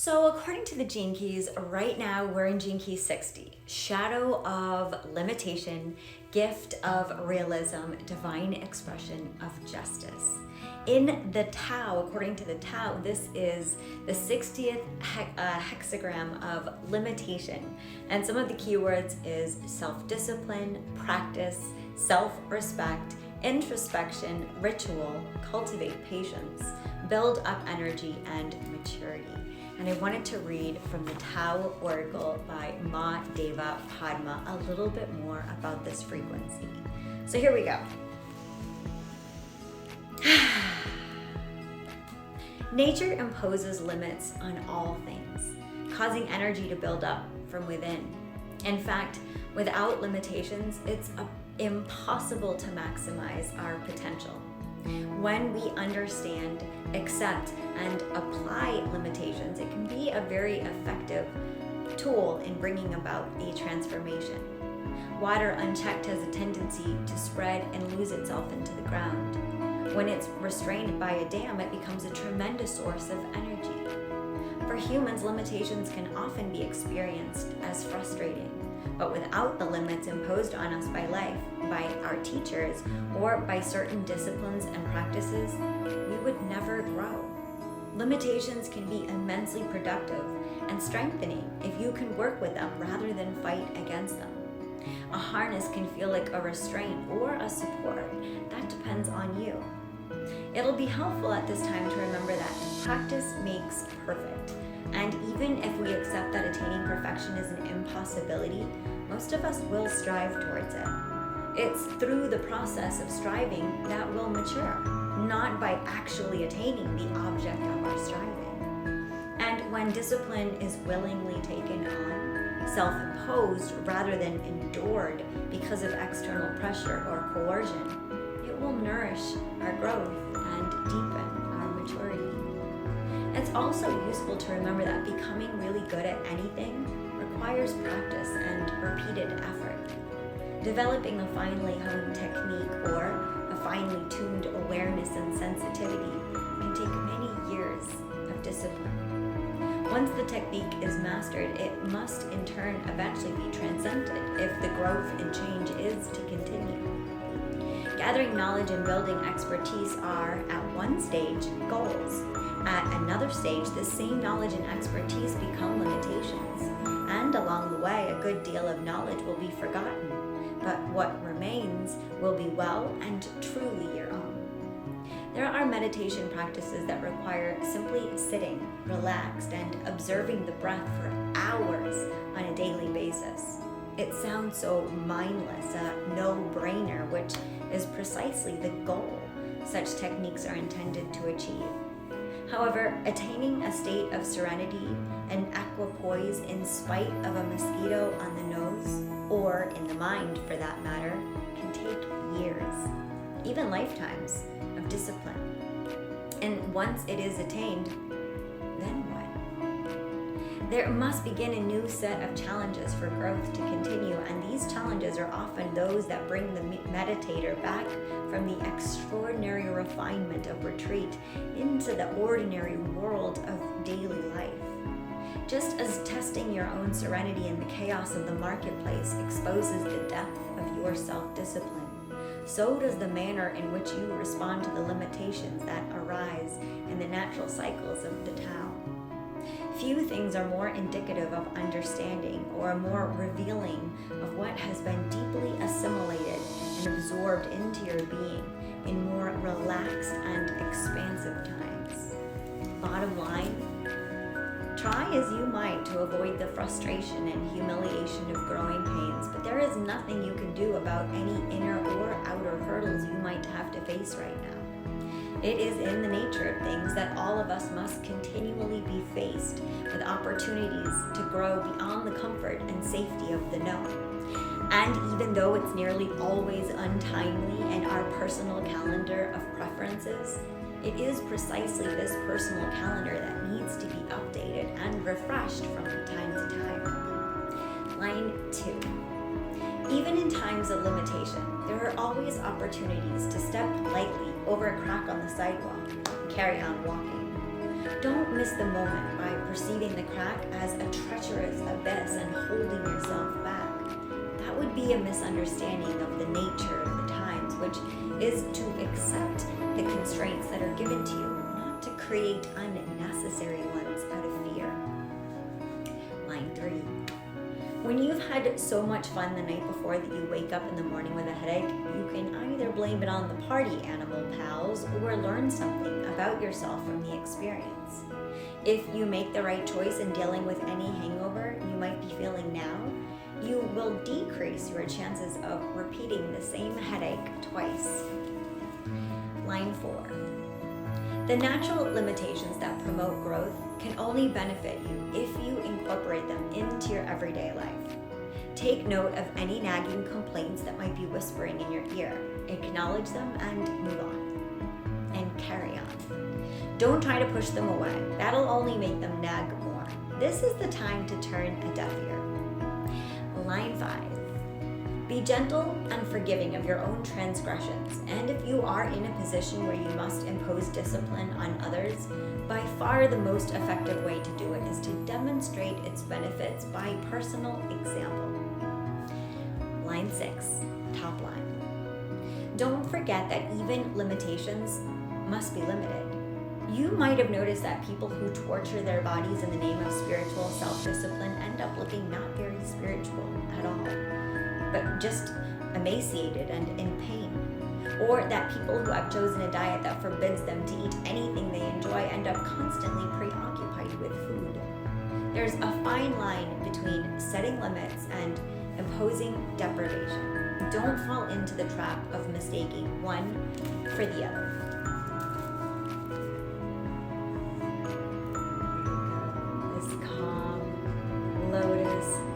So according to the Gene Keys, right now we're in Gene Key 60, shadow of limitation, gift of realism, divine expression of justice. In the Tao, according to the Tao, this is the 60th hexagram of limitation. And some of the keywords is self-discipline, practice, self-respect, introspection, ritual, cultivate patience, build up energy, and maturity. And I wanted to read from the Tao Oracle by Ma Deva Padma a little bit more about this frequency. So here we go. Nature imposes limits on all things, causing energy to build up from within. In fact, without limitations, it's impossible to maximize our potential. When we understand, accept, and apply limitations, it can be a very effective tool in bringing about a transformation. Water unchecked has a tendency to spread and lose itself into the ground. When it's restrained by a dam, it becomes a tremendous source of energy. For humans, limitations can often be experienced as frustrating, but without the limits imposed on us by life, by our teachers, or by certain disciplines and practices, we would never grow. Limitations can be immensely productive and strengthening if you can work with them rather than fight against them. A harness can feel like a restraint or a support. That depends on you. It'll be helpful at this time to remember that practice makes perfect. And even if we accept that attaining perfection is an impossibility, most of us will strive towards it. It's through the process of striving that we'll mature, not by actually attaining the object of our striving. And when discipline is willingly taken on, self-imposed rather than endured because of external pressure or coercion, it will nourish our growth and deepen our maturity. It's also useful to remember that becoming really good at anything requires practice and repeated effort. Developing a finely honed technique or a finely tuned awareness and sensitivity can take many years of discipline. Once the technique is mastered, it must in turn eventually be transcended if the growth and change is to continue. Gathering knowledge and building expertise are, at one stage, goals. At another stage, the same knowledge and expertise become limitations. And along the way, a good deal of knowledge will be forgotten. But what remains will be well and truly your own. There are meditation practices that require simply sitting, relaxed, and observing the breath for hours on a daily basis. It sounds so mindless, a no-brainer, which is precisely the goal such techniques are intended to achieve. However, attaining a state of serenity and equipoise in spite of a mosquito on the nose, or in the mind for that matter, can take years, even lifetimes, of discipline. And once it is attained, then what? There must begin a new set of challenges for growth to continue, and these challenges are often those that bring the meditator back from the extraordinary refinement of retreat into the ordinary world of daily life. Just as testing your own serenity in the chaos of the marketplace exposes the depth of your self-discipline, so does the manner in which you respond to the limitations that arise in the natural cycles of the Tao. Few things are more indicative of understanding or more revealing of what has been deeply assimilated and absorbed into your being in more relaxed and expansive times. Bottom line, try as you might to avoid the frustration and humiliation of growing pains, but there is nothing you can do about any inner or outer hurdles you might have to face right now. It is in the nature of things that all of us must continually be faced with opportunities to grow beyond the comfort and safety of the known. And even though it's nearly always untimely in our personal calendar of preferences, it is precisely this personal calendar that needs to be updated and refreshed from time to time. Line 2. Even in times of limitation, there are always opportunities to step lightly over a crack on the sidewalk and carry on walking. don't miss the moment by perceiving the crack as a treacherous abyss and holding yourself back. That would be a misunderstanding of the nature of the times, which is to accept the constraints that are given to you, not to create unnecessary ones out of fear. Line 3. When you've had so much fun the night before that you wake up in the morning with a headache, you can either blame it on the party animal pals or learn something about yourself from the experience. If you make the right choice in dealing with any hangover you might be feeling now, you will decrease your chances of repeating the same headache twice. Line 4. The natural limitations that promote growth can only benefit you if you incorporate them into your everyday life. Take note of any nagging complaints that might be whispering in your ear. Acknowledge them and move on. And carry on. Don't try to push them away. That'll only make them nag more. This is the time to turn a deaf ear. Line 5. Be gentle and forgiving of your own transgressions, and if you are in a position where you must impose discipline on others, by far the most effective way to do it is to demonstrate its benefits by personal example. Line 6, top line. Don't forget that even limitations must be limited. You might have noticed that people who torture their bodies in the name of spiritual self-discipline end up looking not very spiritual at all, but just emaciated and in pain. Or that people who have chosen a diet that forbids them to eat anything they enjoy end up constantly preoccupied with food. There's a fine line between setting limits and imposing deprivation. Don't fall into the trap of mistaking one for the other. This calm, lotus,